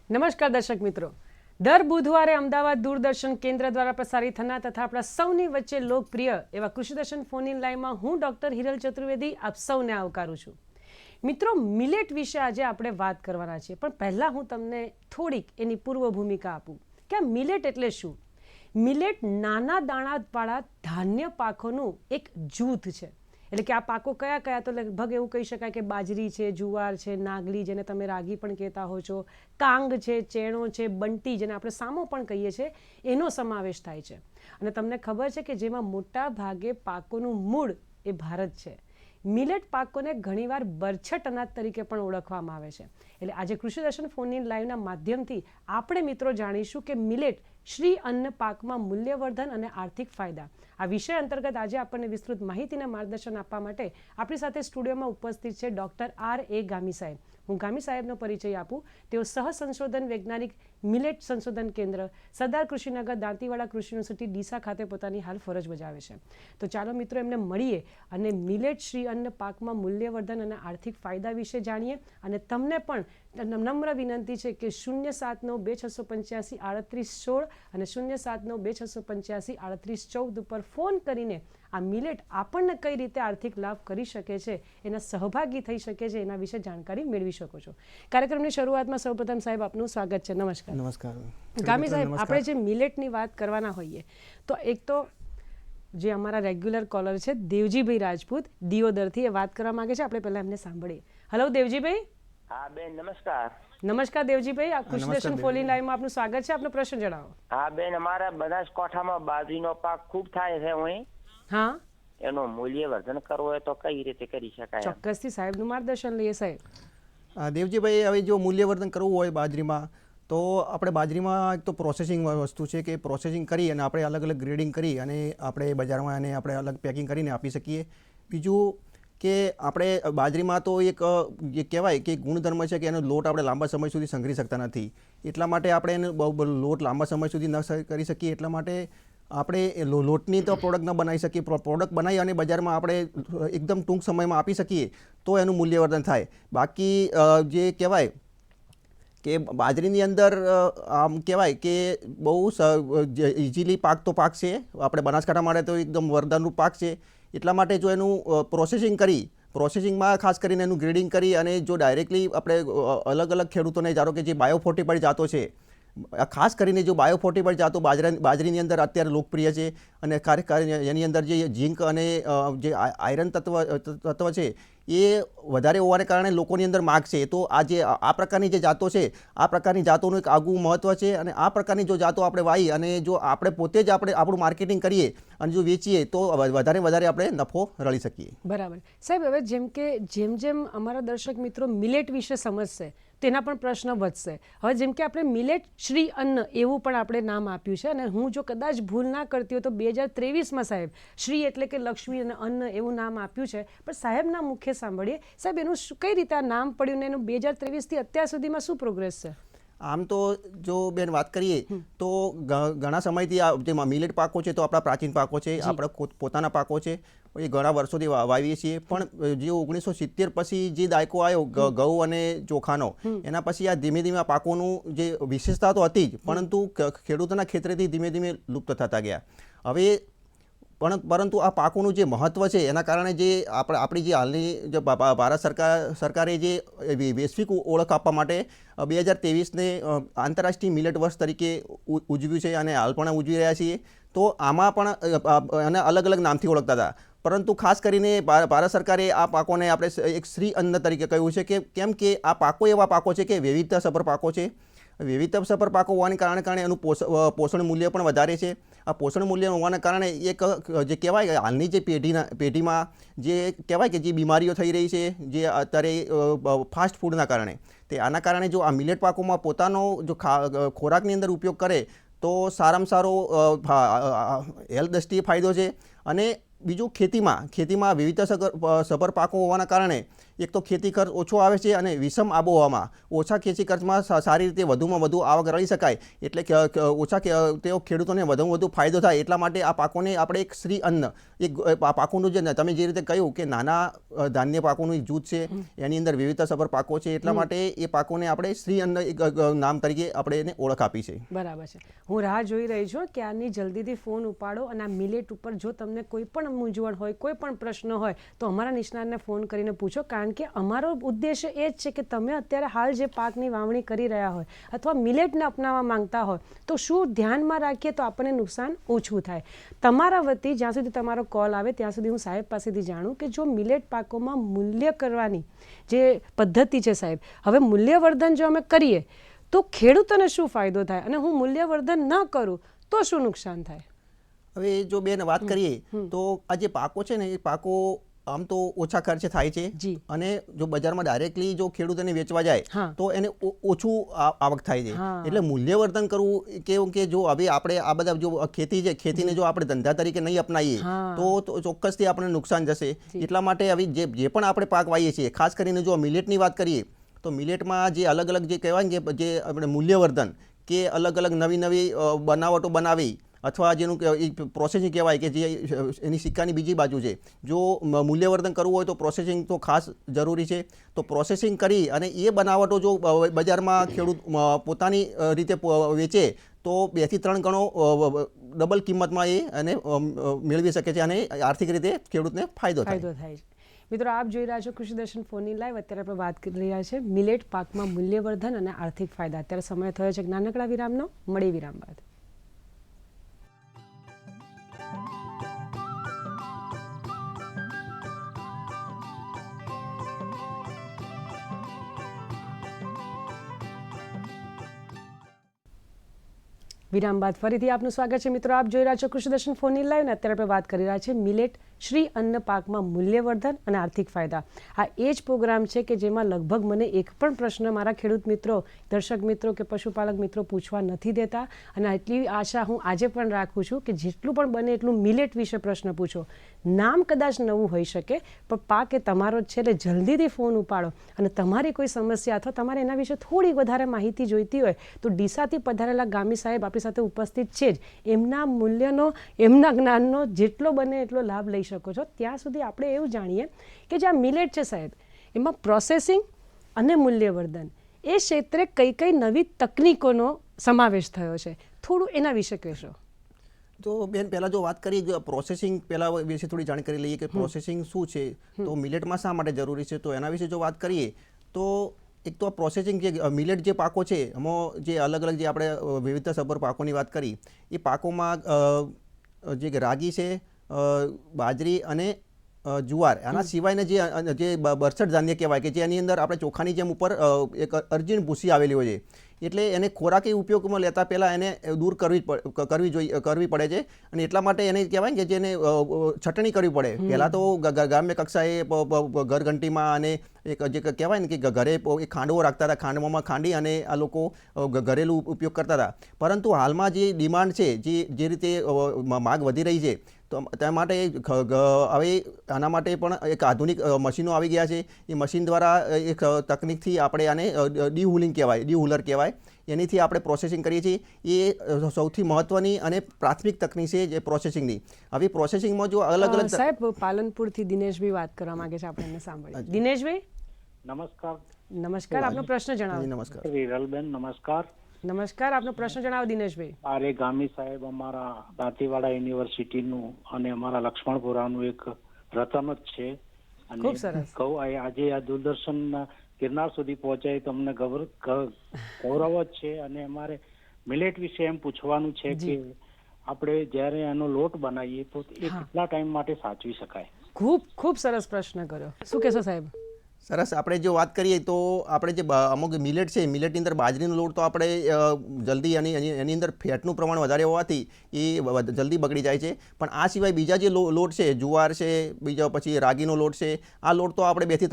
નમસ્કાર દર્શક મિત્રો, દર બુધવારે અમદાવાદ દૂરદર્શન કેન્દ્ર દ્વારા પ્રસારિત થનાર તથા આપણા સૌની વચ્ચે લોકપ્રિય એવા કૃષિદર્શન ફોન ઇન લાઈવમાં હું ડૉક્ટર હિરલ ચતુર્વેદી આપ સૌને આવકારું છું. મિત્રો, મિલેટ વિશે આજે આપણે વાત કરવાના છીએ, પણ પહેલાં હું તમને થોડીક એની પૂર્વ ભૂમિકા આપું કે આ મિલેટ એટલે શું. મિલેટ નાના દાણાવાળા ધાન્ય પાકોનું એક જૂથ છે. એટલે કે આ પાકો કયા કયા, તો લગભગ એવું કહી શકાય કે બાજરી છે, જુવાર છે, નાગલી જેને તમે રાગી પણ કહેતા હો છો, કાંગ છે, ચેણો છે, બંટી જેને આપણે સામો પણ કહીએ છીએ, એનો સમાવેશ થાય છે. અને તમને ખબર છે કે જેમાં મોટા ભાગે પાકોનું મૂળ એ ભારત છે. મિલેટ પાકોને ઘણીવાર બરછટ અનાજ તરીકે પણ ઓળખવામાં આવે છે. એટલે આજે કૃષિદર્શન ફોન ઇન લાઈવના માધ્યમથી આપણે મિત્રો જાણીશું કે મિલેટ શ્રી અન્ન પાકમાં મૂલ્યવર્ધન અને આર્થિક ફાયદા, આ વિષય અંતર્ગત આજે આપણને વિસ્તૃત માહિતીના માર્ગદર્શન આપવા માટે આપણી સાથે સ્ટુડિયોમાં ઉપસ્થિત છે ડૉક્ટર R.A. ગામી સાહેબ. હું ગામી સાહેબનો પરિચય આપું. તેઓ સહ સંશોધન વૈજ્ઞાનિક, મિલેટ સંશોધન કેન્દ્ર, સરદાર કૃષિનગર, દાંતીવાડા કૃષિ યુનિવર્સિટી, ડીસા ખાતે પોતાની હાલ ફરજ બજાવે છે. તો ચાલો મિત્રો એમને મળીએ અને મિલેટ શ્રી અન્ન પાકમાં મૂલ્યવર્ધન અને આર્થિક ફાયદા વિશે જાણીએ. અને તમને પણ નમ્ર વિનંતી છે કે 0792855816 અને 0792855814 ઉપર ફોન કરીને આ મિલેટ આપણને કઈ રીતે આર્થિક લાભ કરી શકે છે, એના સહભાગી થઈ શકે છે, એના વિશે જાણકારી મેળવી શકો છો. કાર્યક્રમની શરૂઆતમાં સૌપ્રથમ સાહેબ આપનું સ્વાગત છે. નમસ્કાર. નમસ્કાર ગામી સાહેબ, આપણે જે મિલેટની વાત કરવાના હોઈએ તો એક તો જે અમારા રેગ્યુલર કોલર છે દેવજીભાઈ રાજપૂત દિયોદરથી, એ વાત કરવા માંગે છે. આપણે પહેલા એમને સાંભળીએ. હેલો દેવજીભાઈ. હા બેન, નમસ્કાર. નમસ્કાર દેવજીભાઈ, આ કૃષિદર્શન ફોન ઇન લાઈવમાં આપનું સ્વાગત છે. આપનો પ્રશ્ન જણાવો. હા બેન, અમારા બનાસકાંઠામાં બાજરીનો પાક ખૂબ થાય છે. હું હા, એનું મૂલ્યવર્ધન કરવું હોય તો કઈ રીતે કરી શકાય? ચોક્કસથી સાહેબનું માર્ગદર્શન લઈએ. સાહેબ દેવજીભાઈ, હવે જો મૂલ્યવર્ધન કરવું હોય બાજરીમાં, તો આપણે બાજરીમાં એક તો પ્રોસેસિંગ વસ્તુ છે કે પ્રોસેસિંગ કરી અને આપણે અલગ અલગ ગ્રેડિંગ કરી અને આપણે બજારમાં એને આપણે અલગ પેકિંગ કરીને આપી શકીએ. બીજું કે આપણે બાજરીમાં તો એક જે કહેવાય કે ગુણધર્મ છે કે એનો લોટ આપણે લાંબા સમય સુધી સંઘરી શકતા નથી. એટલા માટે આપણે એનો લોટ લાંબા સમય સુધી ન કરી શકીએ. એટલા માટે આપણે લોટની તો પ્રોડક્ટ ન બનાવી શકીએ. પ્રોડક્ટ બનાવી અને બજારમાં આપણે એકદમ ટૂંક સમયમાં આપી શકીએ તો એનું મૂલ્યવર્ધન થાય. બાકી જે કહેવાય કે બાજરીની અંદર આમ કહેવાય કે બહુ ઇઝીલી પાકતો પાક છે. આપણે બનાસકાંઠા માટે તો એકદમ વરદાનરૂપ પાક છે. એટલા માટે જો એનું પ્રોસેસિંગમાં ખાસ કરીને એનું ગ્રેડિંગ કરી અને જો ડાયરેક્ટલી આપણે અલગ અલગ ખેડૂતોને, ધારો કે જે બાયોફોર્ટિફાઈડ જાતો છે, ખાસ કરીને જો બાયોફોર્ટિફાઈડ જાતો બાજરીની અંદર અત્યારે લોકપ્રિય છે અને એની અંદર જે ઝીંક અને જે આયરન તત્વ છે એ વધારે હોવાને કારણે લોકોની અંદર માગ છે. તો આ પ્રકારની જે જાતો છે, આ પ્રકારની જાતોનું એક આગવું મહત્ત્વ છે. અને આ પ્રકારની જો જાતો આપણે વાવી અને જો આપણે પોતે જ આપણું માર્કેટિંગ કરીએ અને જો વેચીએ તો વધારે આપણે નફો રળી શકીએ. બરાબર. સાહેબ, હવે જેમ અમારા દર્શક મિત્રો મિલેટ વિશે સમજશે તેના પણ પ્રશ્ન વધશે. હવે જેમ કે આપણે મિલેટ શ્રી અન્ન એવું પણ આપણે નામ આપ્યું છે, અને હું જો કદાચ ભૂલ ના કરતી હોય તો 2023માં સાહેબ શ્રી એટલે કે લક્ષ્મી અને અન્ન એવું નામ આપ્યું છે. પણ સાહેબના મુખ્ય સાંભળીએ. સાહેબ, એનું કઈ રીતે આ નામ પડ્યું ને એનું 2023થી અત્યાર સુધીમાં શું પ્રોગ્રેસ છે? આમ તો જો બેન વાત કરીએ તો ઘણા સમયથી આ જે મિલેટ પાકો છે તો આપણા પ્રાચીન પાકો છે, આપણા પોતાના પાકો છે, એ ઘણા વર્ષોથી વાવીએ છીએ. પણ જે 1970 પછી જે દાયકો આવ્યો ઘઉં અને ચોખાનો, એના પછી આ ધીમે ધીમે આ પાકોનું જે વિશેષતા તો હતી જ, પરંતુ ખેડૂતોના ક્ષેત્રેથી ધીમે ધીમે લુપ્ત થતા ગયા. હવે પરંતુ આ પાકોનું જે મહત્ત્વ છે એના કારણે જે આપણી જે હાલની જે ભારત સરકારે જે વૈશ્વિક ઓળખ આપવા માટે 2023ને આંતરરાષ્ટ્રીય મિલેટ વર્ષ તરીકે ઉજવ્યું છે અને હાલ પણ ઉજવી રહ્યા છીએ. તો આમાં પણ એને અલગ અલગ નામથી ઓળખતા હતા, પરંતુ ખાસ કરીને ભારત સરકારે આ પાકોને આપણે એક શ્રી અન્ન તરીકે કહ્યું છે. કે કેમ કે આ પાકો એવા પાકો છે કે વૈવિધ્યસભર પાકો છે. વૈવિધ્યસભર પાકો હોવાને કારણે એનું પોષણ મૂલ્ય પણ વધારે છે. આ પોષણ મૂલ્ય હોવાના કારણે એક જે કહેવાય કે હાલની જે પેઢીમાં જે કહેવાય કે જે બીમારીઓ થઈ રહી છે, જે અત્યારે ફાસ્ટ ફૂડના કારણે, તે આના કારણે જો આ મિલેટ પાકોમાં પોતાનો જો ખોરાકની અંદર ઉપયોગ કરે તો સારામાં સારો હેલ્થ દ્રષ્ટિએ ફાયદો છે. અને બીજું ખેતીમાં વિવિધતાસભર પાકો હોવાના કારણે એક તો ખેતી ખર્ચ ઓછો આવે છે અને વિષમ આબોહવામાં ઓછા ખેતી ખર્ચમાં સારી રીતે વધુમાં વધુ આવક રળી શકાય એટલે તેઓ ખેડૂતોને વધુમાં વધુ ફાયદો થાય એટલા માટે આ પાકોને આપણે એક શ્રી અન્ન પાકોનું જે તમે જે રીતે કહ્યું કે નાના ધાન્ય પાકોનું એક જૂથ છે, એની અંદર વિવિધતાસભર પાકો છે, એટલા માટે એ પાકોને આપણે શ્રી અન્ન એક નામ તરીકે આપણે એને ઓળખ આપી છે. બરાબર છે. હું રાહ જોઈ રહી છું કે આની જલ્દીથી ફોન ઉપાડો અને આ મિલેટ ઉપર જો તમને કોઈ પણ મૂંઝવણ હોય, કોઈ પણ પ્રશ્ન હોય તો અમારા નિષ્ણાતને ફોન કરીને પૂછો, કારણ કે અમારો ઉદ્દેશ્ય એ જ છે કે તમે અત્યારે હાલ જે પાકની વાવણી કરી રહ્યા હોય અથવા મિલેટને અપનાવવા માંગતા હોય તો શું ધ્યાનમાં રાખીએ તો આપણને નુકસાન ઓછું થાય. તમારા વતી જ્યાં સુધી તમારો કોલ આવે ત્યાં સુધી હું સાહેબ પાસેથી જાણું કે જો મિલેટ પાકોમાં મૂલ્ય કરવાની જે પદ્ધતિ છે સાહેબ, હવે મૂલ્યવર્ધન જો અમે કરીએ તો ખેડૂતોને શું ફાયદો થાય અને હું મૂલ્યવર્ધન ન કરું તો શું નુકસાન થાય? હવે જો બેન વાત કરીએ તો આ જે પાકો છે ને એ પાકો આમ તો ઓછા ખર્ચે થાય છે અને જો બજારમાં ડાયરેક્ટલી જો ખેડૂતોને વેચવા જાય તો એને ઓછું આવક થાય છે. એટલે મૂલ્યવર્ધન કરવું કેવું કે જો હવે આપણે આ બધા જો ખેતી છે, ખેતીને જો આપણે ધંધા તરીકે નહીં અપનાવીએ તો ચોક્કસથી આપણને નુકસાન જશે. એટલા માટે હવે જે પણ આપણે પાક વાવીએ છીએ, ખાસ કરીને જો મિલેટની વાત કરીએ તો મિલેટમાં જે અલગ અલગ જે કહેવાય કે જે આપણે મૂલ્યવર્ધન કે અલગ અલગ નવી નવી બનાવટો બનાવી અથવા જેનું પ્રોસેસિંગ કહેવાય કે જે એની સિક્કાની બીજી બાજુ છે, જો મૂલ્યવર્ધન કરવું હોય તો પ્રોસેસિંગ તો ખાસ જરૂરી છે. તો પ્રોસેસિંગ કરી અને એ બનાવટો જો બજારમાં ખેડૂત પોતાની રીતે વેચે તો 2 થી 3 ગણો ડબલ કિંમતમાં એ અને મેળવી શકે છે અને આર્થિક રીતે ખેડૂતને ફાયદો થાય છે. મિત્રો, આપ જોઈ રહ્યા છો કૃષિ દર્શન ફોનની લાઈવ. અત્યારે આપણે વાત કરી રહ્યા છે મિલેટ પાકમાં મૂલ્યવર્ધન અને આર્થિક ફાયદા. અત્યારે સમય થયો છે નાનકડા વિરામનો. મળી વિરામ બાદ. વિરામ બાદ ફરીથી આપનું સ્વાગત છે મિત્રો. આપ જોઈ રહ્યા છો કૃષિ દર્શન ફોનની લાઈવ. અત્યારે આપણે વાત કરી રહ્યા છે મિલેટ શ્રી અન્ન પાકમાં મૂલ્યવર્ધન અને આર્થિક ફાયદા. આ એ જ પ્રોગ્રામ છે કે જેમાં લગભગ મને એક પણ પ્રશ્ન મારા ખેડૂત મિત્રો, દર્શક મિત્રો કે પશુપાલક મિત્રો પૂછવા નથી દેતા અને એટલી આશા હું આજે પણ રાખું છું કે જેટલું પણ બને એટલું મિલેટ વિશે પ્રશ્ન પૂછો. નામ કદાચ નવું હોઈ શકે પણ પાક એ તમારો જ છે, એટલે જલ્દીથી ફોન ઉપાડો અને તમારી કોઈ સમસ્યા અથવા તમારે એના વિશે થોડી વધારે માહિતી જોઈતી હોય તો ડીસાથી પધારેલા ગામી સાહેબ આપણી સાથે ઉપસ્થિત છે જ. એમના મૂલ્યનો, એમના જ્ઞાનનો જેટલો બને એટલો લાભ લઈ શકો છો. ત્યાં સુધી આપણે એવું જાણીએ કે જે આ મિલેટ છે સાહેબ, એમાં પ્રોસેસિંગ અને મૂલ્યવર્ધન એ ક્ષેત્રે કઈ કઈ નવી તકનીકોનો સમાવેશ થયો છે, થોડું એના વિશે કહેશો. તો બેન પહેલાં જો વાત કરીએ પ્રોસેસિંગ પહેલાં વિશે થોડી જાણકારી લઈએ કે પ્રોસેસિંગ શું છે, તો મિલેટમાં શા માટે જરૂરી છે. તો એના વિશે જો વાત કરીએ તો એક તો પ્રોસેસિંગ જે મિલેટ જે પાકો છે એમાં જે અલગ અલગ જે આપણે વિવિધતાસભર પાકોની વાત કરી, એ પાકોમાં જે રાગી છે, બાજરી અને જુવાર, આના સિવાયના જે બરછટ ધાન્ય કહેવાય કે જેની અંદર આપણે ચોખાની જેમ ઉપર એક અર્જિન ભૂસી આવેલી હોય છે, એટલે એને ખોરાકી ઉપયોગમાં લેતા પહેલાં એને દૂર કરવી પડે છે અને એટલા માટે એને કહેવાય કે જેને છટણી કરવી પડે. પહેલાં તો ગ્રામ્ય કક્ષાએ ઘરઘંટીમાં અને એક જે કહેવાય ને કે ઘરે એક ખાંડવો રાખતા હતા, ખાંડવામાં ખાંડી અને આ લોકો ઘરેલું ઉપયોગ કરતા હતા. પરંતુ હાલમાં જે ડિમાન્ડ છે, જે રીતે માગ વધી રહી છે, તો તે માટે હવે આના માટે પણ એક આધુનિક મશીનો આવી ગયા છે. એ મશીન દ્વારા એક તકનિકથી આપણે આને ડીહુલર કહેવાય, એનીથી આપણે પ્રોસેસિંગ કરીએ છીએ. એ સૌથી મહત્ત્વની અને પ્રાથમિક તકનિક છે જે પ્રોસેસિંગની. હવે પ્રોસેસિંગમાં જો અલગ અલગ સાહેબ પાલનપુરથી દિનેશભાઈ વાત કરવા માંગે છે, આપણે એને સાંભળીએ. દિનેશભાઈ નમસ્કાર. નમસ્કાર, આપનો પ્રશ્ન જણાવો. નમસ્કાર વિરલબેન નમસ્કાર. નમસ્કાર, આપનો પ્રશ્ન જણાવો દિનેશભાઈ. આરે ગામી સાહેબ અમારા દાંતીવાડા યુનિવર્સિટીનું અને અમારા લક્ષ્મણપુરાનું એક રતન જ છે અને ખૂબ સરસ. કહું આજે આ દૂરદર્શન ગિરનાર સુધી પહોંચાય તો અમને ગૌરવ જ છે. અને અમારે મિલેટ વિશે એમ પૂછવાનું છે કે આપણે જ્યારે એનો લોટ બનાવીએ તો એ કેટલા ટાઈમ માટે સાચવી શકાય? ખૂબ સરસ પ્રશ્ન કર્યો. શું કહેશો સાહેબ? સરસ. આપણે જો વાત કરીએ તો આપણે જે અમુક મિલેટ છે, મિલેટની અંદર બાજરીનો લોટ તો આપણે જલ્દી એની અંદર ફેટનું પ્રમાણ વધારે હોવાથી એ જલ્દી બગડી જાય છે. પણ આ સિવાય બીજા જે લોટ છે, જુવાર છે, બીજા પછી રાગીનો લોટ છે, આ લોટ તો આપણે 2 થી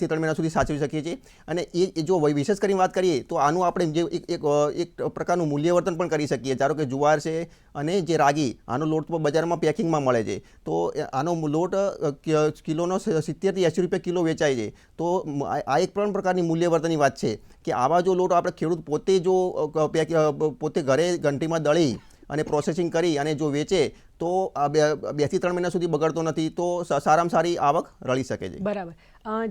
3 મહિના સુધી સાચવી શકીએ છીએ. અને એ જો વિશેષ કરીને વાત કરીએ તો આનું આપણે જે એક પ્રકારનું મૂલ્યવર્ધન પણ કરી શકીએ. ધારો કે જુવાર છે, અને જે રાગી આનો લોટ બજારમાં પેકિંગમાં મળે છે. તો આનો લોટ કિલોનો 70 થી 80 રૂપિયા કિલો વેચાય છે. તો આ એક પણ પ્રકારની મૂલ્યવર્ધનની વાત છે કે આવા જો લોટ આપણે ખેડૂત પોતે જો પોતે ઘરે ઘંટીમાં દળી અને પ્રોસેસિંગ કરી અને જો વેચે તો 2 થી 3 મહિના સુધી બગડતો નથી. તો સારામાં સારી આવક રળી શકે છે. બરાબર.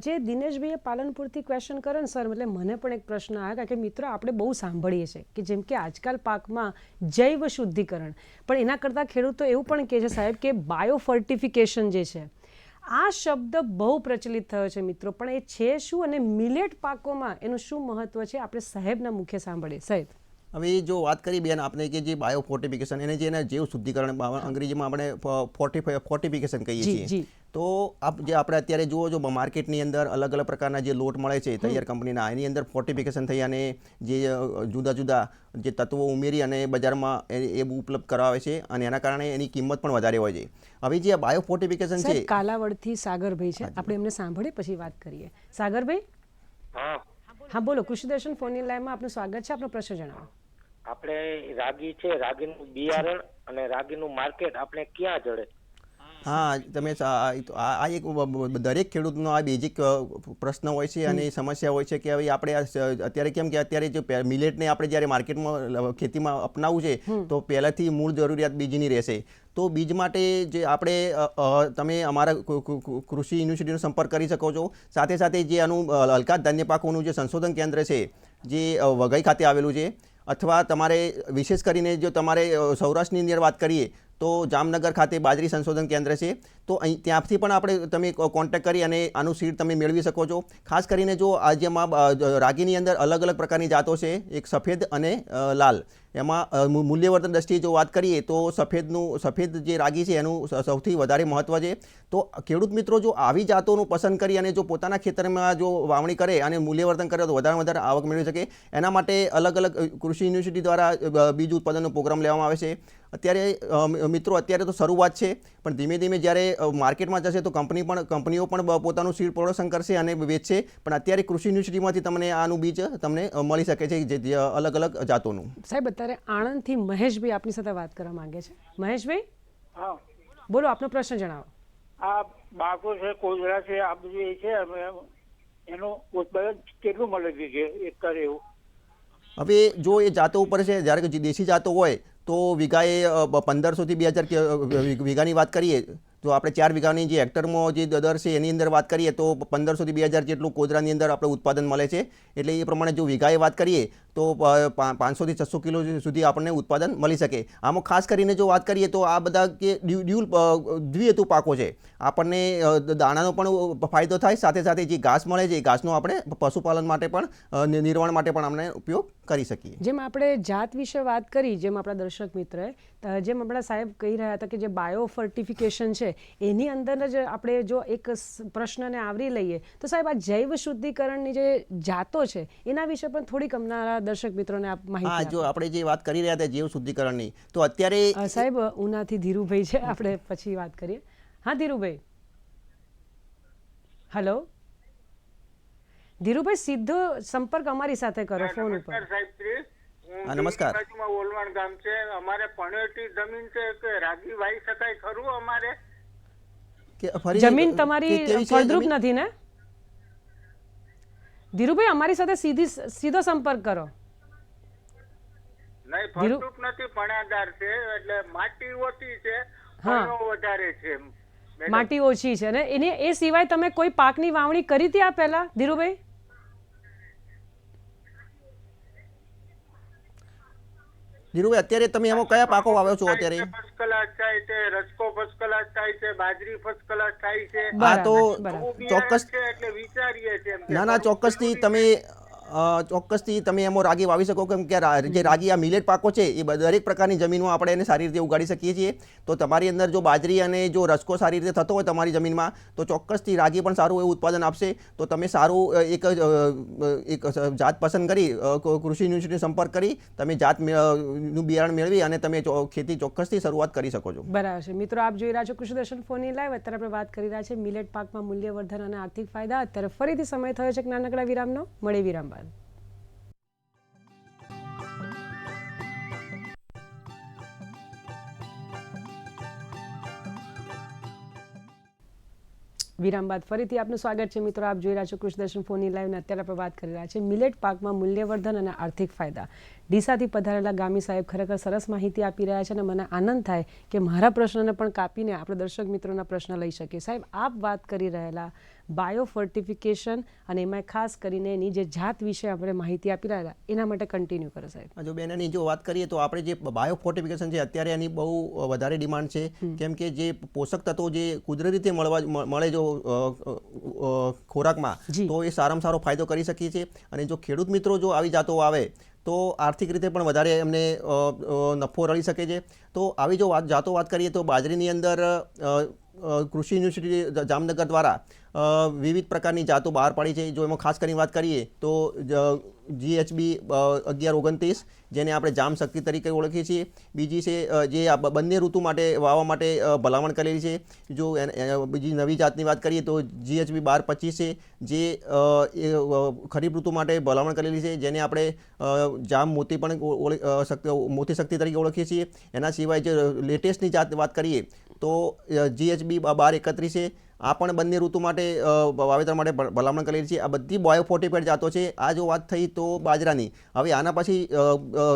જે દિનેશભાઈએ પાલનપુરથી ક્વેશ્ચન કરે ને સર, એટલે મને પણ એક પ્રશ્ન આવ્યો, કારણ કે મિત્રો આપણે બહુ સાંભળીએ છીએ કે જેમ કે આજકાલ પાકમાં જૈવ શુદ્ધિકરણ, પણ એના કરતાં ખેડૂતો એવું પણ કહે છે સાહેબ કે બાયો ફર્ટિફિકેશન જે છે, આ શબ્દ બહુ પ્રચલિત થયો છે મિત્રો, પણ એ છે શું અને મિલેટ પાકોમાં એનું શું મહત્વ છે, આપણે સાહેબના મુખ્ય સાંભળીએ. સાહેબ, હવે જો વાત કરી બેન આપણે કે જે બાયો ફોર્ટિફિકેશન એને જે જૈવ શુદ્ધિકરણ અંગ્રેજીમાં આપણે ફોર્ટિફિકેશન કહીએ છીએ. તો જે આપણે અત્યારે જુઓ છો માર્કેટની અંદર અલગ અલગ પ્રકારના જે લોટ મળે છે તૈયાર કંપનીના, એની અંદર ફોર્ટિફિકેશન થઈ અને જે જુદા જુદા જે તત્વો ઉમેરી અને બજારમાં એ ઉપલબ્ધ કરાવે છે અને એના કારણે એની કિંમત પણ વધારે હોય છે. હવે જે બાયો ફોર્ટિફિકેશન છે, કાલાવડથી સાગરભાઈ છે, આપણે એમને સાંભળીએ પછી વાત કરીએ. સાગરભાઈ, હા બોલો. કૃષિ દર્શન ફોનની લાઈનમાં આપનું સ્વાગત છે, આપનો પ્રશ્ન જણાવો. આપણે રાગી છે, રાગીનું બિયારણ અને રાગીનું માર્કેટ આપણે ક્યાં જડે? હા, તમે આ એક દરેક ખેડૂતનો આ બેઝિક પ્રશ્ન હોય છે અને સમસ્યા હોય છે કે હવે આપણે અત્યારે કેમ કે અત્યારે જે મિલેટને આપણે જ્યારે માર્કેટમાં ખેતીમાં અપનાવવું છે તો પહેલાંથી મૂળ જરૂરિયાત બીજની રહેશે. તો બીજ માટે જે આપણે તમે અમારા કૃષિ યુનિવર્સિટીનો સંપર્ક કરી શકો છો. સાથે સાથે જે આનું હલકા ધાન્ય પાકોનું જે સંશોધન કેન્દ્ર છે જે વઘઈ ખાતે આવેલું છે, અથવા તમારે વિશેષ કરીને જો તમારે સૌરાષ્ટ્રની અંદર વાત કરીએ તો જામનગર ખાતે બાજરી સંશોધન કેન્દ્ર છે. તો અહીં ત્યાંથી પણ આપણે તમે કોન્ટેક્ટ કરી અને આનું સીડ તમે મેળવી શકો છો. ખાસ કરીને જો જેમાં રાગીની અંદર અલગ અલગ પ્રકારની જાતો છે, એક સફેદ અને લાલ. એમાં મૂલ્યવર્ધન દ્રષ્ટિએ જો વાત કરીએ તો સફેદ જે રાગી છે એનું સૌથી વધારે મહત્ત્વ છે. તો ખેડૂત મિત્રો જો આવી જાતોનું પસંદ કરી અને જો પોતાના ખેતરમાં જો વાવણી કરે અને મૂલ્યવર્ધન કરે તો વધારે વધારે આવક મેળવી શકે. એના માટે અલગ અલગ કૃષિ યુનિવર્સિટી દ્વારા બીજ ઉત્પાદનનો પ્રોગ્રામ લેવામાં આવે છે. અત્યારે તો શરૂઆત છે, પણ ધીમે ધીમે જ્યારે માર્કેટમાં જશે તો કંપનીઓ પણ પોતાનું સીડ પ્રોડક્શન કરશે અને વેચશે. પણ અત્યારે કૃષિ યુનિવર્સિટીમાંથી તમને આનું બીજ તમને મળી શકે છે, જે અલગ અલગ જાતોનું. સાહેબ, અત્યારે આણંદથી મહેશભાઈ આપની સાથે વાત કરવા માંગે છે. મહેશભાઈ, હા બોલો, આપનો પ્રશ્ન જણાવો. આ બાકો છે, કોજરા છે, આ બધું એ છે, એનું ઉત્પાદન કેટલું મળે છે એકર એવું? હવે જો એ જાતો ઉપર છે, જ્યારે કે દેશી જાતો હોય તો વીઘાએ 1500 થી 2000 વીઘાની વાત કરીએ તો આપણે 4 વીઘાની જે હેક્ટરમાં જે દર છે એની અંદર વાત કરીએ તો 1500 થી 2000 જેટલું કોજરાની અંદર આપણે ઉત્પાદન મળે છે. એટલે એ પ્રમાણે જો વીઘાએ વાત કરીએ તો 500 થી 600 કિલો સુધી આપણને ઉત્પાદન મળી શકે. આમાં ખાસ કરીને જો વાત કરીએ તો આ બધા કે દ્વિહેતુ પાકો છે. આપણને દાણાનો પણ ફાયદો થાય, સાથે સાથે જે ઘાસ મળે છે એ ઘાસનો આપણે પશુપાલન માટે પણ નિર્માણ માટે પણ આપણે ઉપયોગ કરી શકીએ. જેમ આપણે જાત વિશે વાત કરી, જેમ આપણા દર્શક મિત્રએ, જેમ આપણા સાહેબ કહી રહ્યા હતા કે જે બાયો ફર્ટિફિકેશન છે એની અંદર જ આપણે જો એક પ્રશ્નને આવરી લઈએ તો સાહેબ આ જૈવ શુદ્ધિકરણની જે જાતો છે એના વિશે પણ થોડીક અમારા દર્શક મિત્રોને આપ માહિતી આપો. જો આપણે જે વાત કરી રહ્યા હતા જૈવ શુદ્ધિકરણની, તો અત્યારે સાહેબ ઉનાથી ધીરુભાઈ છે, આપણે પછી વાત કરીએ. હા ધીરુભાઈ, હેલો ધીરુભાઈ, સીધો સંપર્ક અમારી સાથે કરો ફોન ઉપર. નમસ્કાર. ઓલવાણ ગામ છે, અમારે પણેટી જમીન છે કે રાગી વાવી શકાય ખરું? અમારે જમીન તમારી ફળદ્રુપ નથી ને ધીરુભાઈ? અમારી સાથે સીધો સંપર્ક કરો. નહીં, ફળદ્રુપ નથી, પણાદાર છે, એટલે માટી ઓછી છે, ફળો વધારે છે. માટી ઓછી છે ને એને એ સિવાય તમે કોઈ પાકની વાવણી કરી હતી આ પહેલા ધીરુભાઈ? ધીરુભાઈ, અત્યારે તમે એમાં કયા પાકો વાવ્યો છો? અત્યારે ફર્સ્ટ ક્લાસ થાય છે, રસકો ફર્સ્ટ ક્લાસ થાય છે, બાજરી ફર્સ્ટ ક્લાસ થાય છે. હા, તો ચોક્કસ છે એટલે વિચારીએ છીએ. ના, ચોક્કસથી તમે એમાં રાગી વાવી શકો, કેમ કે જે રાગી આ મિલેટ પાકો છે એ દરેક પ્રકારની જમીનમાં આપણે એને સારી રીતે ઉગાડી શકીએ છીએ. તો તમારી અંદર જો બાજરી અને જો રસકો સારી રીતે થતો હોય તમારી જમીનમાં તો ચોક્કસથી રાગી પણ સારું એવું ઉત્પાદન આપશે. તો તમે સારું એક જાત પસંદ કરી કૃષિ યુનિવર્સિટીનો સંપર્ક કરી તમે જાતનું બિયારણ મેળવી અને તમે ખેતી ચોક્કસથી શરૂઆત કરી શકો છો. બરાબર છે મિત્રો, આપ જોઈ રહ્યા છો કૃષિ દર્શન ફોનની લાઈવ. અત્યારે આપણે વાત કરી રહ્યા છીએ મિલેટ પાકમાં મૂલ્યવર્ધન અને આર્થિક ફાયદા. અત્યારે ફરીથી સમય થયો છે નાનકડા વિરામનો. મળે વિરામ બાદ. વિરામ બાદ ફરીથી આપનું સ્વાગત છે મિત્રો. આપ જોઈ રહ્યા છો કૃષિ દર્શન ફોનની લાઈવ. અત્યારે આપણે વાત કરી રહ્યા છીએ મિલેટ પાકમાં મૂલ્યવર્ધન અને આર્થિક ફાયદા. ડીસાથી પધારેલા ગામી સાહેબ ખરેખર સરસ માહિતી આપી રહ્યા છે અને મને આનંદ થાય કે મારા પ્રશ્નને પણ કાપીને આપણે દર્શક મિત્રોના પ્રશ્ન લઈ શકીએ. સાહેબ, આપ વાત કરી રહેલા બાયો ફર્ટિફિકેશન અને એમાં ખાસ કરીને એની જે જાત વિશે આપણે માહિતી આપી રહ્યા એના માટે કન્ટિન્યુ કરો સાહેબ. જો બેન એની જો વાત કરીએ તો આપણે જે બાયો ફોર્ટિફિકેશન છે અત્યારે એની બહુ વધારે ડિમાન્ડ છે, કેમ કે જે પોષક તત્વો જે કુદરતી રીતે મળે જો ખોરાકમાં, તો એ સારામાં સારો ફાયદો કરી શકીએ છીએ. અને જો ખેડૂત મિત્રો જો આવી જાતો આવે તો આર્થિક રીતે પણ વધારે એમને નફો રળી શકે છે. તો આવી જો વાત કરીએ તો બાજરીની અંદર કૃષિ યુનિવર્સિટી જામનગર દ્વારા વિવિધ પ્રકારની જાતો બહાર પાડી છે. જો એમાં ખાસ કરીને વાત કરીએ તો GHB 1129 જેને આપણે જામ શક્તિ તરીકે ઓળખીએ છીએ. બીજી છે જે આ બંને ઋતુ માટે વાવવા માટે ભલામણ કરેલી છે. જો બીજી નવી જાતની વાત કરીએ તો GHB 1225 છે, જે ખરીફ ઋતુ માટે ભલામણ કરેલી છે, જેને આપણે જામ મોતી પણ મોતી શક્તિ તરીકે ઓળખીએ છીએ. એના સિવાય જે લેટેસ્ટની જાત વાત કરીએ તો GHB 1231 છે. આ પણ બંને ઋતુ માટે વાવેતર માટે ભલામણ કરેલી છે. આ બધી બાયો ફોર્ટિફાઈડ જાતો છે. આ જો વાત થઈ તો બાજરાની. હવે આના પછી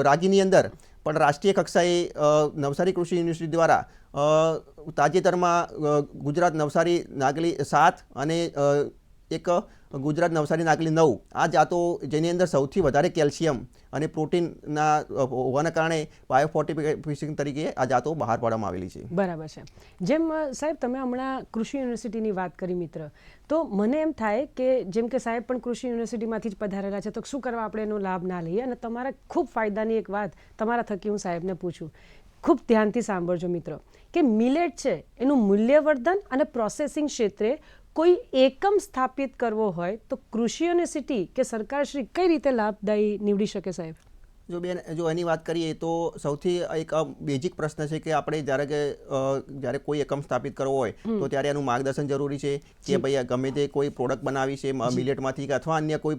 રાગીની અંદર પણ રાષ્ટ્રીય કક્ષાએ નવસારી કૃષિ યુનિવર્સિટી દ્વારા તાજેતરમાં ગુજરાત નવસારી નાગલી 7 અને એક ગુજરાત નવસારી નાગલી 9 આ જાતો જેની અંદર સૌથી વધારે કેલ્શિયમ અને પ્રોટીનના હોવાના કારણે બાયો ફોર્ટિફિકેશન તરીકે આ જાતો બહાર પાડવામાં આવેલી છે. બરાબર છે. જેમ સાહેબ તમે હમણાં કૃષિ યુનિવર્સિટીની વાત કરી મિત્ર, તો મને એમ થાય કે જેમ કે સાહેબ પણ કૃષિ યુનિવર્સિટીમાંથી જ પધારેલા છે, તો શું કરવા આપણે એનો લાભ ના લઈએ? અને તમારા ખૂબ ફાયદાની એક વાત તમારા થકી હું સાહેબને પૂછું. ખૂબ ધ્યાનથી સાંભળજો મિત્રો કે મિલેટ છે એનું મૂલ્યવર્ધન અને પ્રોસેસિંગ ક્ષેત્રે કોઈ એકમ સ્થાપિત કરવો હોય તો કૃષિ યુનિવર્સિટી કે સરકારશ્રી કઈ રીતે લાભદાયી નીવડી શકે સાહેબ? જો બેન જો એની વાત કરીએ તો સૌથી એક બેઝિક પ્રશ્ન છે કે આપણે જ્યારે કોઈ એકમ સ્થાપિત કરવો હોય તો ત્યારે એનું માર્ગદર્શન જરૂરી છે કે ભાઈ ગમે તે કોઈ પ્રોડક્ટ બનાવી છે મિલેટમાંથી કે અથવા અન્ય કોઈ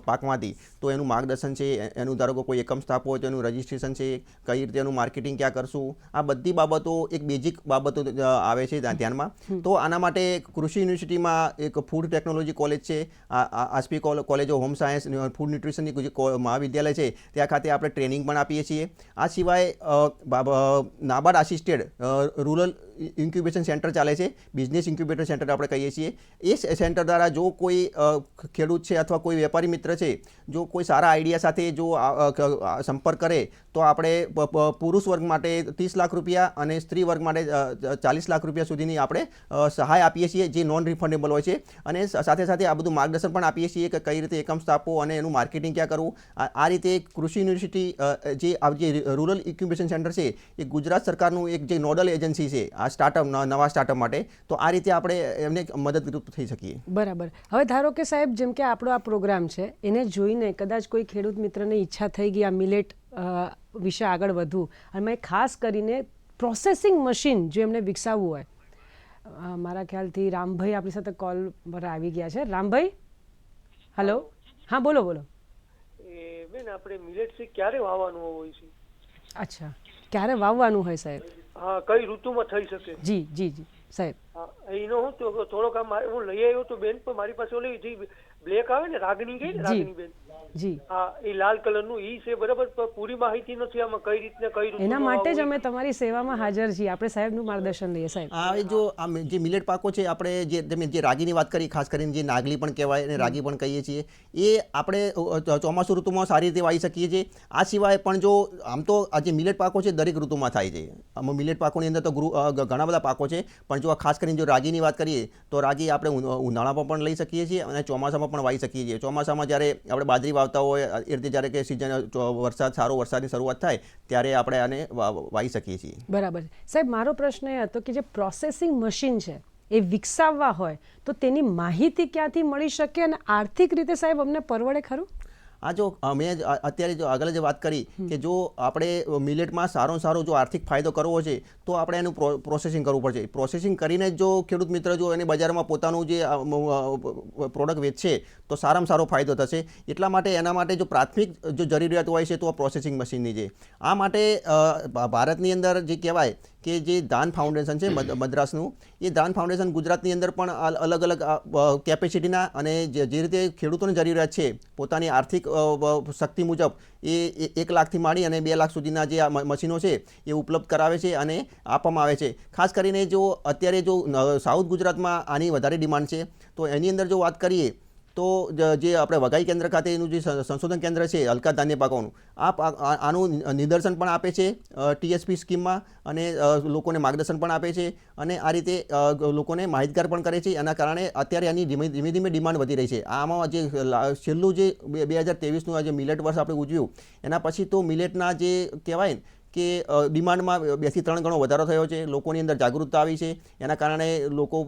પાકમાંથી, તો એનું માર્ગદર્શન છે. એનું ધારો કે કોઈ એકમ સ્થાપવો હોય તો એનું રજિસ્ટ્રેશન છે, કઈ રીતે એનું માર્કેટિંગ ક્યાં કરશું, આ બધી બાબતો એક બેઝિક બાબતો આવે છે ધ્યાનમાં. તો આના માટે કૃષિ યુનિવર્સિટીમાં એક ફૂડ ટેકનોલોજી કોલેજ છે, Aspee college of home science food ન્યુટ્રિશનની મહાવિદ્યાલય છે, ત્યાં ખાતે આપણે ટ્રેનિંગ પણ આપીએ છીએ. આ સિવાય NABARD assisted rural incubation centre ચાલે છે, બિઝનેસ ઇન્ક્યુબેટર સેન્ટર આપણે કહીએ છીએ. એ સેન્ટર દ્વારા જો કોઈ ખેડૂત છે અથવા કોઈ વેપારી મિત્ર છે, જો કોઈ સારા આઈડિયા સાથે જો સંપર્ક કરે તો આપણે પુરુષ વર્ગ માટે 30 લાખ રૂપિયા અને સ્ત્રી વર્ગ માટે 40 લાખ રૂપિયા સુધીની આપણે સહાય આપીએ છીએ, જે નોન રિફંડેબલ હોય છે. અને સાથે સાથે આ બધું માર્ગદર્શન પણ આપીએ છીએ કે કઈ રીતે એકમ સ્થાપવો અને એનું માર્કેટિંગ ક્યાં કરવું. આ રીતે કૃષિ યુનિવર્સિટી જે રૂરલ ઇન્ક્યુબેશન સેન્ટર છે એ ગુજરાત સરકારનું એક જે નોડલ એજન્સી છે આ સ્ટાર્ટઅપ નવા સ્ટાર્ટઅપ માટે, તો આ રીતે આપણે એમને મદદરૂપ થઈ શકીએ. બરાબર. હવે ધારો કે સાહેબ જેમ કે આપણો આ પ્રોગ્રામ છે એને જોઈને કદાચ કોઈ ખેડૂત મિત્રને ઈચ્છા થઈ ગઈ આ મિલેટ વિશે આગળ વધવું, અને ખાસ કરીને પ્રોસેસિંગ મશીન જો એમને વિકસાવવું હોય, મારા ખ્યાલથી રામભાઈ આપણી સાથે કોલ પર આવી ગયા છે. રામભાઈ, હલો. હા, બોલો બોલો. બેન આપણે મિલેટ ક્યારે વાવવાનું હોય છે? અચ્છા, ક્યારે વાવવાનું હોય સાહેબ? હા, કઈ ઋતુમાં થઈ શકે? જી જી જી સાહેબ. એનો હું તો થોડોક હું લઈ આવ્યો તો બેન, પણ મારી પાસે ઓલી જે બ્લેક આવે ને રાગણી ગઈ ને રાગણી બેન, જી હા, એ લાલ કલરનું ઈ છે બરાબર, પણ પૂરી માહિતી નથી આમાં કઈ રીતને કઈ ઋતુ. એના માટે જ અમે તમારી સેવામાં હાજર છીએ. આપણે સાહેબનું માર્ગદર્શન લઈએ સાહેબ. આ જો જે મિલેટ પાકો છે, આપણે જે રાગીની વાત કરી, ખાસ કરીને જે નાગલી પણ કહેવાય અને રાગી પણ કહીએ છીએ, એ આપણે ચોમાસુ ઋતુમાં સારી રીતે વાવી શકીએ છીએ. આ સિવાય પણ જો આમ તો આ જે મિલેટ પાકો છે દરેક ઋતુમાં થાય છે. મિલેટ પાકોની અંદર તો ઘણા બધા પાકો છે, પણ જો ખાસ કરીને જો રાગીની વાત કરીએ તો રાગી આપણે ઉનાળામાં પણ લઈ શકીએ છીએ અને ચોમાસામાં પણ વાવી શકીએ છીએ. ચોમાસામાં જ્યારે આપણે બાજરી વાવતા હોય એ રીતે જ્યારે કે સિઝન વરસાદની શરૂઆત થાય ત્યારે આપણે આને વાવી શકીએ છીએ. બરાબર. સાહેબ, મારો પ્રશ્ન એ હતો કે જે પ્રોસેસિંગ મશીન છે એ વિકસાવવા હોય તો તેની માહિતી ક્યાંથી મળી શકે અને આર્થિક રીતે સાહેબ અમને પરવડે ખરું? આ જો મેં અત્યારે જો આગળ જે વાત કરી કે જો આપણે મિલેટમાં સારો જો આર્થિક ફાયદો કરવો છે તો આપણે એનું પ્રોસેસિંગ કરવું પડશે. પ્રોસેસિંગ કરીને જો ખેડૂત મિત્ર જો એને બજારમાં પોતાનું જે પ્રોડક્ટ વેચશે તો સારામાં સારો ફાયદો થશે. એટલા માટે એના માટે જો પ્રાથમિક જો જરૂરિયાત હોય છે તો પ્રોસેસિંગ મશીનની છે. આ માટે ભારતની અંદર જે કહેવાય કે જે દાન ફાઉન્ડેશન છે મદ્રાસનું, એ દાન ફાઉન્ડેશન ગુજરાતની અંદર પણ અલગ અલગ કેપેસિટીના અને જે રીતે ખેડૂતોની જરૂરિયાત છે પોતાની આર્થિક શક્તિ મુજબ એ 1 લાખથી માંડી અને 2 લાખ સુધીના જે મશીનો છે એ ઉપલબ્ધ કરાવે છે અને આપવામાં આવે છે. ખાસ કરીને જો અત્યારે જો સાઉથ ગુજરાતમાં આની વધારે ડિમાન્ડ છે, તો એની અંદર જો વાત કરીએ તો જે આપણે વઘઈ કેન્દ્ર ખાતે એનું જે સંશોધન કેન્દ્ર છે હલકા ધાન્ય પાકોનું, આનું નિદર્શન પણ આપે છે TSP સ્કીમમાં અને લોકોને માર્ગદર્શન પણ આપે છે અને આ રીતે લોકોને માહિતગાર પણ કરે છે. એના કારણે અત્યારે આની ધીમે ધીમે ડિમાન્ડ વધી રહી છે. આમાં જે છેલ્લું જે 2023નું જે મિલેટ વર્ષ આપણે ઉજવ્યું એના પછી તો મિલેટના જે કહેવાય કે ડિમાન્ડમાં 2 થી 3 ગણો વધારો થયો છે. લોકોની અંદર જાગૃતતા આવી છે. એના કારણે લોકો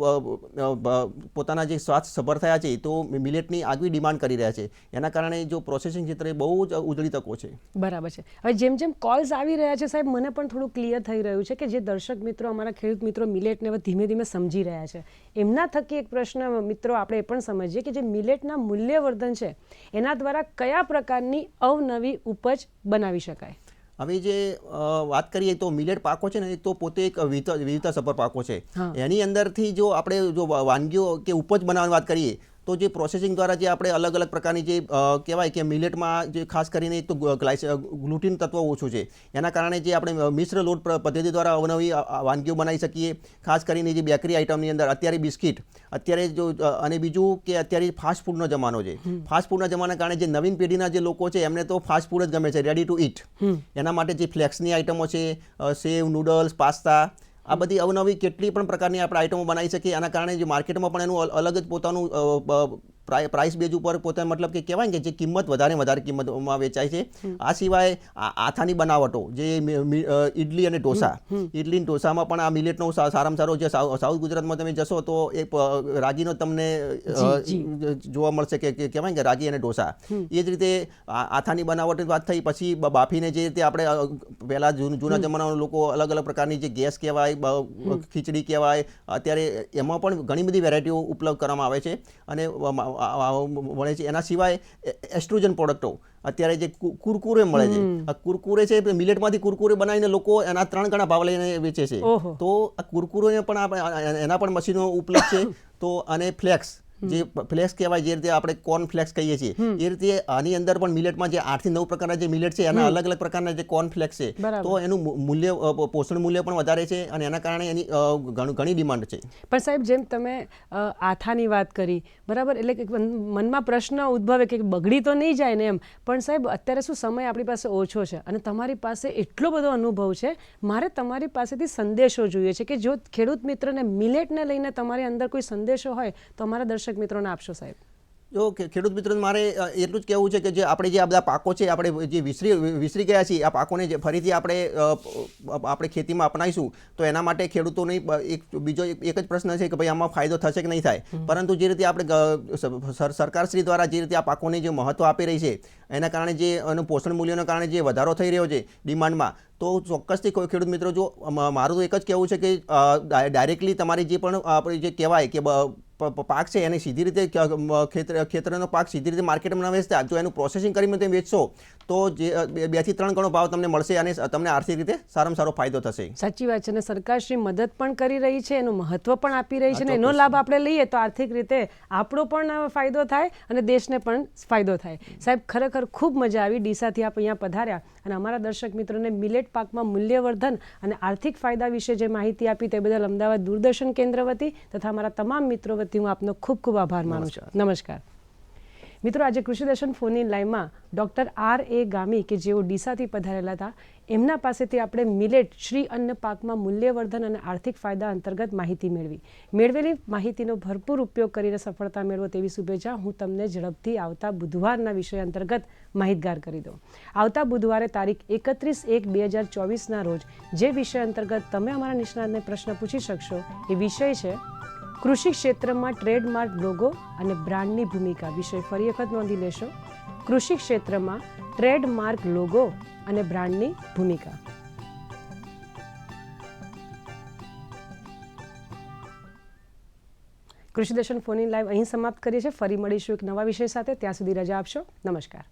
પોતાના જે સ્વાસ્થ્ય સભર થયા છે તો મિલેટની આગવી ડિમાન્ડ કરી રહ્યા છે. એના કારણે જો પ્રોસેસિંગ ક્ષેત્રે બહુ જ ઉજળી તકો છે. બરાબર છે. હવે જેમ જેમ કોલ્સ આવી રહ્યા છે સાહેબ, મને પણ થોડું ક્લિયર થઈ રહ્યું છે કે જે દર્શક મિત્રો, અમારા ખેડૂત મિત્રો મિલેટને હવે ધીમે ધીમે સમજી રહ્યા છે. એમના થકી એક પ્રશ્ન મિત્રો આપણે એ પણ સમજીએ કે જે મિલેટના મૂલ્યવર્ધન છે એના દ્વારા કયા પ્રકારની અવનવી ઉપજ બનાવી શકાય? હવે જે વાત કરીએ તો મિલેટ પાકો છે ને, તો પોતે એક વિવિધતાસભર પાકો છે. એની અંદરથી જો આપણે જો વાનગીઓ કે ઉપજ બનાવવાની વાત કરીએ તો જે પ્રોસેસિંગ દ્વારા જે આપણે અલગ અલગ પ્રકારની જે કહેવાય કે મિલેટમાં જે ખાસ કરીને એક તો ગ્લુટીન તત્વ ઓછું છે, એના કારણે જે આપણે મિશ્ર લોટ પદ્ધતિ દ્વારા અવનવી વાનગીઓ બનાવી શકીએ. ખાસ કરીને જે બેકરી આઇટમની અંદર અત્યારે બિસ્કિટ, અત્યારે જો અને બીજું કે અત્યારે ફાસ્ટ ફૂડનો જમાનો છે. ફાસ્ટ ફૂડના જમાના કારણે જે નવીન પેઢીના જે લોકો છે એમને તો ફાસ્ટ ફૂડ જ ગમે છે, રેડી ટુ ઈટ. એના માટે જે ફ્લેક્સની આઇટમો છે, સેવ, નૂડલ્સ, પાસ્તા, આ બધી અવનવી કેટલી પણ પ્રકારની આપણે આઇટમો બનાવી શકીએ. એના કારણે જે માર્કેટમાં પણ એનું અલગ જ પોતાનું પ્રાઇસ બેઝ ઉપર પોતાનું મતલબ કે કહેવાય કે જે કિંમત વધારે કિંમતમાં વેચાય છે. આ સિવાય આથાની બનાવટો, જે ઇડલી અને ઢોસા, ઇડલી અને ઢોસામાં પણ આ મિલેટનો સારામાં સારો જે સાઉથ ગુજરાતમાં તમે જશો તો એક રાગીનો તમને જોવા મળશે કે કહેવાય કે રાગી અને ઢોસા. એ જ રીતે આથાની બનાવટની વાત થઈ. પછી બાફીને જે રીતે આપણે પહેલાં જૂના જમાનાના લોકો અલગ અલગ પ્રકારની જે ગેસ કહેવાય, ખીચડી કહેવાય, અત્યારે એમાં પણ ઘણી બધી વેરાયટીઓ ઉપલબ્ધ કરવામાં આવે છે અને મળે છે. એના સિવાય એસ્ટ્રોજન પ્રોડક્ટો અત્યારે જે કુરકુરે મળે છે, આ કુરકુરે છે મિલેટમાંથી કુરકુરે બનાવીને લોકો એના 3 ગણા ભાવ લઈને વેચે છે. તો આ કુરકુરેને પણ એના પણ મશીનો ઉપલબ્ધ છે. તો અને ફ્લેક્સ, જે ફ્લેક્સ કહેવાય, જે રીતે આપણે કોર્ન ફ્લેક્સ કહીએ છીએ, એ રીતે આની અંદર પણ મિલેટમાં જે 8 થી 9 પ્રકારના જે મિલેટ છે એના અલગ અલગ પ્રકારના જે કોર્ન ફ્લેક્સ છે, તો એનું મૂલ્ય, પોષણ મૂલ્ય પણ વધારે છે અને એના કારણે એની ઘણી ડિમાન્ડ છે. પણ સાહેબ, જેમ તમે આથાની વાત કરી, બરાબર, એટલે કે મનમાં પ્રશ્ન ઉદ્ભવે કે બગડી તો નહીં જાય ને એમ, પણ સાહેબ અત્યારે શું સમય આપણી પાસે ઓછો છે અને તમારી પાસે એટલો બધો અનુભવ છે, મારે તમારી પાસેથી સંદેશો જોઈએ છે કે જો ખેડૂત મિત્રને મિલેટને લઈને તમારી અંદર કોઈ સંદેશો હોય તો અમારા દર્શક મિત્રોને આપશો સાહેબ. જો ખેડૂત મિત્રોને મારે એટલું જ કહેવું છે કે જે આપણે જે આ બધા પાકો છે, આપણે જે વિસરી ગયા છીએ, આ પાકોને જે ફરીથી આપણે ખેતીમાં અપનાવીશું તો એના માટે ખેડૂતોને બીજો એક જ પ્રશ્ન છે કે ભાઈ આમાં ફાયદો થશે કે નહીં થાય. પરંતુ જે રીતે આપણે સરકારશ્રી દ્વારા જે રીતે આ પાકોને જે મહત્વ આપી રહી છે, એના કારણે જે એનું પોષણ મૂલ્યના કારણે જે વધારો થઈ રહ્યો છે ડિમાન્ડમાં, તો ચોક્કસથી કોઈ ખેડૂત મિત્રો, જો મારું તો એક જ કહેવું છે કે ડાયરેક્ટલી તમારી જે પણ આપણે જે કહેવાય કે પાક છે એને સીધી રીતે ખેતરનો પાક સીધી રીતે માર્કેટમાં ન વેચતા જો એનું પ્રોસેસિંગ કરીને તમે વેચશો તો જે 2 થી 3 ગણો ભાવ તમને મળશે અને તમને આર્થિક રીતે સારામાં સારો ફાયદો થશે. સાચી વાત છે. અને સરકાર શ્રી મદદ પણ કરી રહી છે, એનું મહત્વ પણ આપી રહી છે અને એનો લાભ આપણે લઈએ તો આર્થિક રીતે આપણો પણ ફાયદો થાય અને દેશને પણ ફાયદો થાય. સાહેબ, ખરેખર ખૂબ મજા આવી. ડીસાથી આપ અહીંયા પધાર્યા અને અમારા દર્શક મિત્રોને મિલેટ પાકમાં મૂલ્યવર્ધન અને આર્થિક ફાયદા વિશે જે માહિતી આપી તે બદલ અમદાવાદ દૂરદર્શન કેન્દ્ર વતી તથા અમારા તમામ મિત્રો વતી હું આપનો ખૂબ ખૂબ આભાર માનું છું. નમસ્કાર મિત્રો. આજે કૃષિ દર્શન ફોન ઇન લાઈવમાં ડૉક્ટર R.A. ગામી કે જેઓ ડીસાથી પધારેલા હતા, એમના પાસેથી આપણે મિલેટ શ્રી અન્ન પાકમાં મૂલ્યવર્ધન અને આર્થિક ફાયદા અંતર્ગત માહિતી મેળવેલી માહિતીનો ભરપૂર ઉપયોગ કરીને સફળતા મેળવો તેવી શુભેચ્છા હું તમને ઝડપથી આવતા બુધવારના વિષય અંતર્ગત માહિતગાર કરી દઉં. આવતા બુધવારે તારીખ 31/1/2024ના રોજ જે વિષય અંતર્ગત તમે અમારા નિષ્ણાતને પ્રશ્ન પૂછી શકશો એ વિષય છે કૃષિ ક્ષેત્રમાં ટ્રેડમાર્ક લોગો અને બ્રાન્ડની ભૂમિકા. વિષય ફરી વખત નોંધી લેશો: કૃષિ ક્ષેત્રમાં ટ્રેડમાર્ક લોગો અને બ્રાન્ડની ભૂમિકા. કૃષિ દર્શન ફોન ઇન લાઈવ અહીં સમાપ્ત કરીએ છીએ. ફરી મળીશું એક નવા વિષય સાથે. ત્યાં સુધી રજા આપશો. નમસ્કાર.